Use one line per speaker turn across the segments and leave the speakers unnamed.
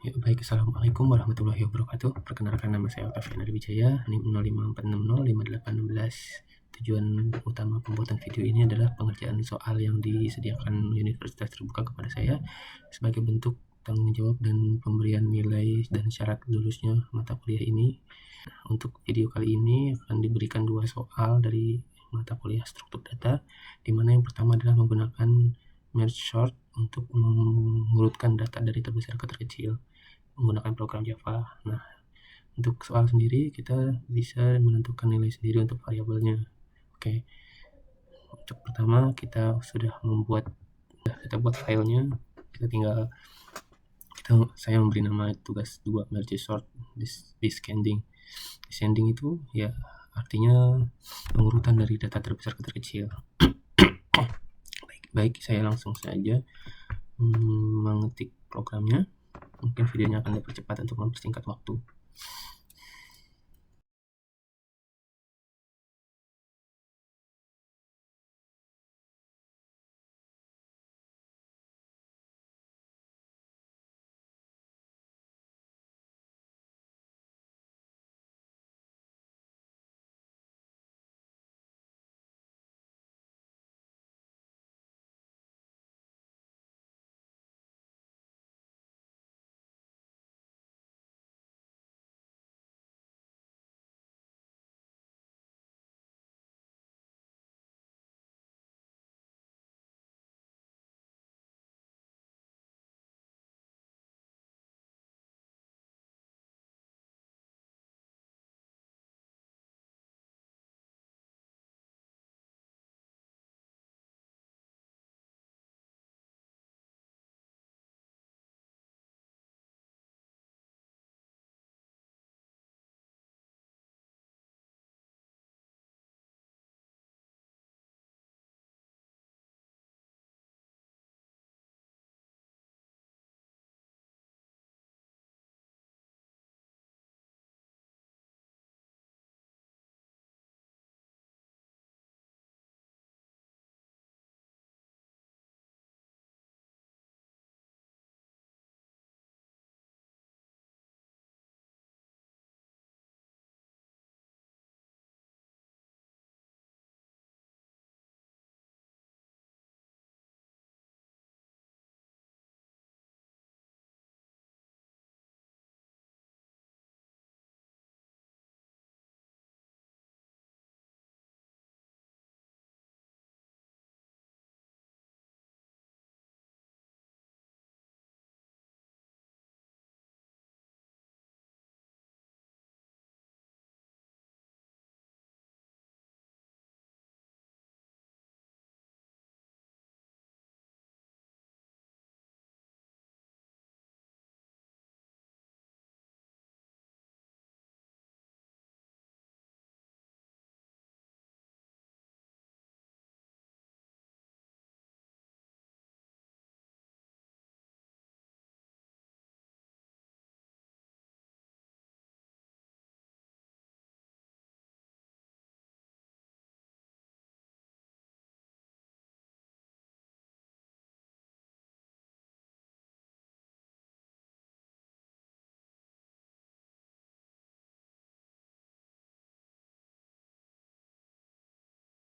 Ya, baik, Assalamualaikum warahmatullahi wabarakatuh. Perkenalkan, nama saya Octavian Wijaya, NIM 0546058816. Tujuan utama pembuatan video ini adalah pengerjaan soal yang disediakan Universitas Terbuka kepada saya sebagai bentuk tanggung jawab dan pemberian nilai dan syarat lulusnya mata kuliah ini. Untuk video kali ini akan diberikan 2 soal dari mata kuliah struktur data, di mana yang pertama adalah menggunakan merge sort untuk mengurutkan data dari terbesar ke terkecil menggunakan program Java. Nah, untuk soal sendiri kita bisa menentukan nilai sendiri untuk variabelnya. Oke. Untuk pertama kita buat filenya. Saya memberi nama tugas 2 merge sort descending. Descending itu ya artinya pengurutan dari data terbesar ke terkecil. Baik, saya langsung saja mengetik programnya. Mungkin videonya akan dipercepat untuk mempersingkat waktu.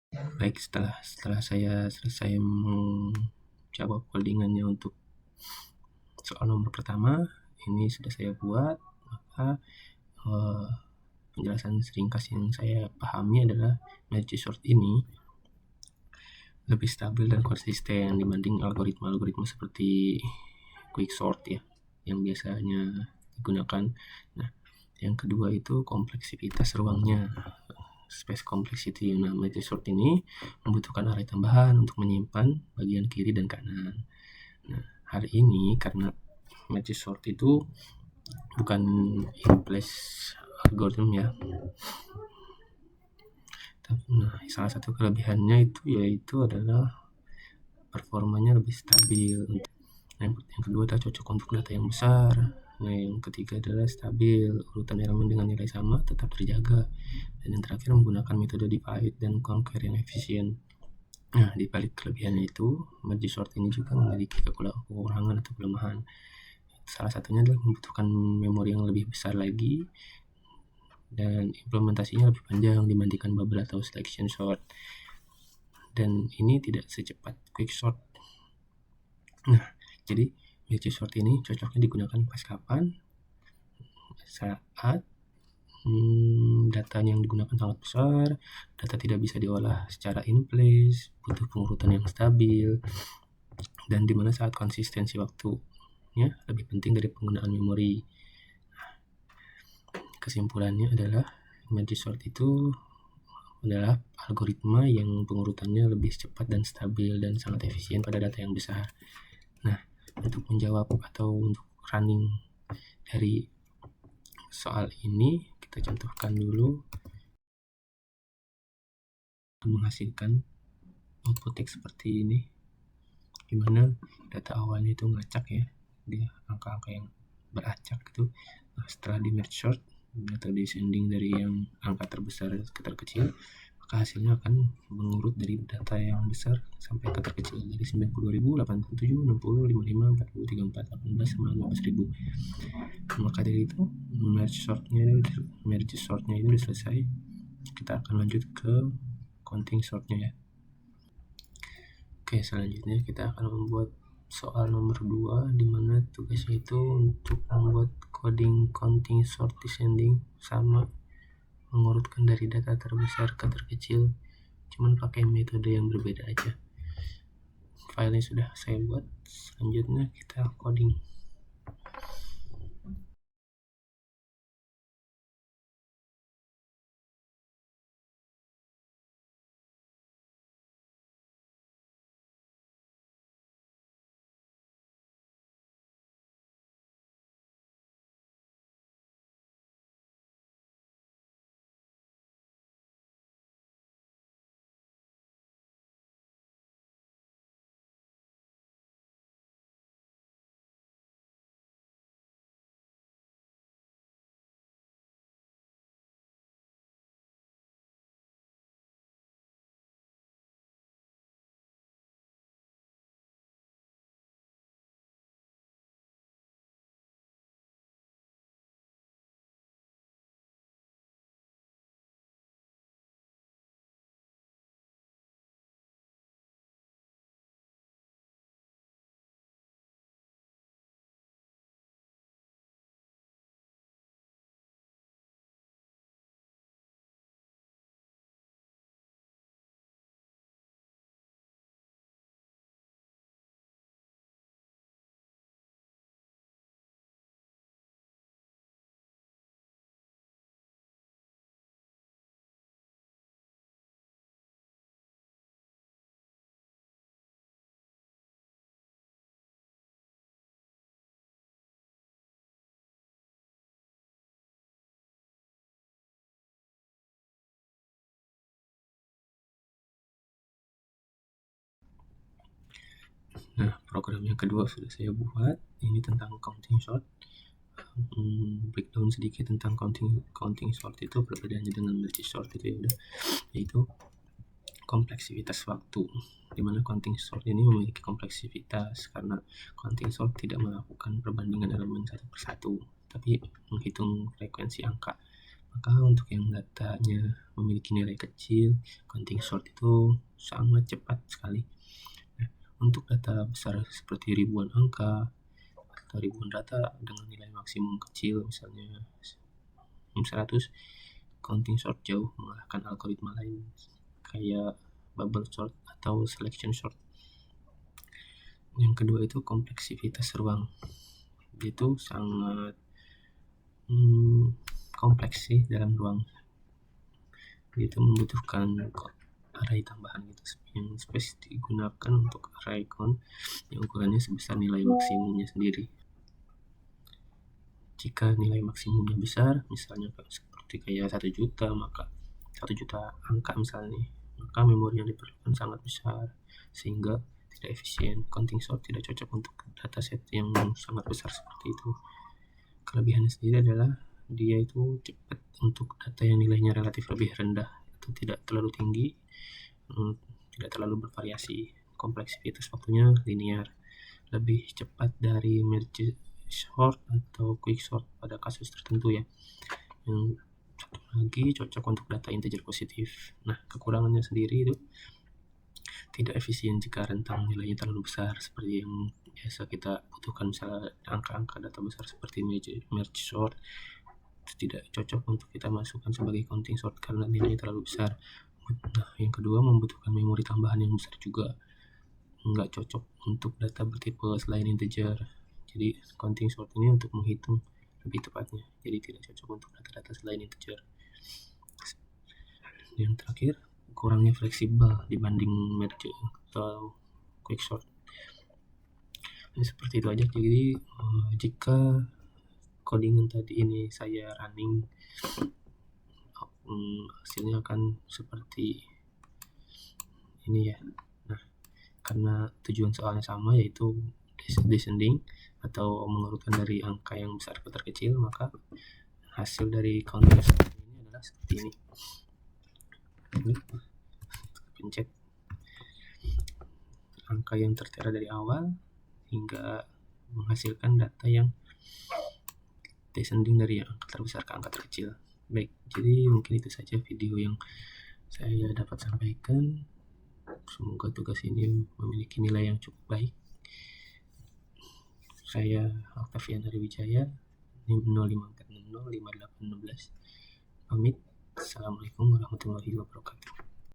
Baik, setelah saya selesai menjawab codingannya untuk soal nomor pertama, ini sudah saya buat, maka penjelasan seringkas yang saya pahami adalah merge sort ini lebih stabil dan konsisten dibanding algoritma-algoritma seperti quicksort ya, yang biasanya digunakan. Nah, yang kedua itu kompleksitas ruangnya, space complexity. Nah, merge sort ini membutuhkan array tambahan untuk menyimpan bagian kiri dan kanan. Nah, hari ini karena merge sort itu bukan in place algorithm ya. Nah, salah satu kelebihannya yaitu adalah performanya lebih stabil. Yang kedua adalah cocok untuk data yang besar. Nah, yang ketiga adalah stabil, urutan elemen dengan nilai sama tetap terjaga. Dan yang terakhir menggunakan metode divide dan conquer yang efisien. Nah, di balik kelebihannya itu, merge sort ini juga memiliki kekurangan atau kelemahan. salah satunya adalah membutuhkan memori yang lebih besar lagi dan implementasinya lebih panjang dibandingkan bubble atau selection sort, dan ini tidak secepat quicksort. Nah, jadi merge sort ini cocoknya digunakan pas kapan? Saat datanya yang digunakan sangat besar, data tidak bisa diolah secara in place, butuh pengurutan yang stabil, dan dimana saat konsistensi waktunya lebih penting dari penggunaan memori. Kesimpulannya adalah merge sort itu adalah algoritma yang pengurutannya lebih cepat dan stabil dan sangat efisien pada data yang besar. Nah, untuk menjawab atau untuk running dari soal ini, kita contohkan dulu menghasilkan output teks seperti ini, dimana data awalnya itu ngacak ya, dia angka-angka yang beracak gitu. Nah, setelah di merge sort atau descending dari yang angka terbesar ke terkecil, maka hasilnya akan mengurut dari data yang besar sampai ke terkecil, dari 90.000, 87, 60, 55, 40, 34, 18, sama 15.000. Maka dari itu merge sortnya itu udah selesai. Kita akan lanjut ke counting sortnya ya. Oke, selanjutnya kita akan membuat soal nomor 2, dimana tugasnya itu untuk membuat coding counting sort descending, sama mengurutkan dari data terbesar ke terkecil, cuman pakai metode yang berbeda aja. Filenya sudah saya buat, selanjutnya kita coding. Nah, program yang kedua sudah saya buat, ini tentang counting sort. Breakdown sedikit tentang counting sort itu, perbedaannya dengan merge sort itu ya udah, yaitu kompleksivitas waktu, dimana counting sort ini memiliki kompleksivitas karena counting sort tidak melakukan perbandingan elemen satu persatu, tapi menghitung frekuensi angka. Maka untuk yang datanya memiliki nilai kecil, counting sort itu sangat cepat sekali. Nah, untuk data besar seperti ribuan angka atau ribuan data dengan nilai maksimum kecil, misalnya 100, counting sort jauh mengalahkan algoritma lain kayak bubble sort atau selection sort. Yang kedua itu kompleksivitas ruang, itu sangat kompleks sih dalam ruang, itu membutuhkan array tambahan gitu yang space digunakan untuk array count yang ukurannya sebesar nilai maksimumnya sendiri. Jika nilai maksimumnya besar, misalnya seperti kayak 1 juta, maka 1 juta angka misalnya, maka memori yang diperlukan sangat besar sehingga tidak efisien. Counting sort tidak cocok untuk dataset yang sangat besar seperti itu. Kelebihannya sendiri adalah dia itu cepat untuk data yang nilainya relatif lebih rendah, atau tidak terlalu tinggi, tidak terlalu bervariasi. Kompleksivitas waktunya linear, lebih cepat dari merge short atau quick sort pada kasus tertentu ya. Yang satu lagi cocok untuk data integer positif. Nah, kekurangannya sendiri itu tidak efisien jika rentang nilainya terlalu besar seperti yang biasa kita butuhkan, misalnya angka-angka data besar seperti merge sort itu tidak cocok untuk kita masukkan sebagai counting sort karena nilainya terlalu besar. Nah, yang kedua membutuhkan memori tambahan yang besar juga, nggak cocok untuk data bertipe selain integer. Jadi counting sort ini untuk menghitung lebih tepatnya, jadi tidak cocok untuk data-data selain integer. Yang terakhir, kurangnya fleksibel dibanding merge atau quick sort. Ini seperti itu aja. Jadi jika codingan tadi ini saya running, hasilnya akan seperti ini ya. Nah, karena tujuan soalnya sama, yaitu descending atau mengurutkan dari angka yang besar ke terkecil, maka hasil dari counting sort ini adalah seperti ini. Pencet angka yang tertera dari awal hingga menghasilkan data yang descending dari angka terbesar ke angka terkecil. Baik, jadi mungkin itu saja video yang saya dapat sampaikan. Semoga tugas ini memiliki nilai yang cukup baik. Saya Octavian Hariwijaya, 05405816. Pamit. Assalamualaikum warahmatullahi wabarakatuh.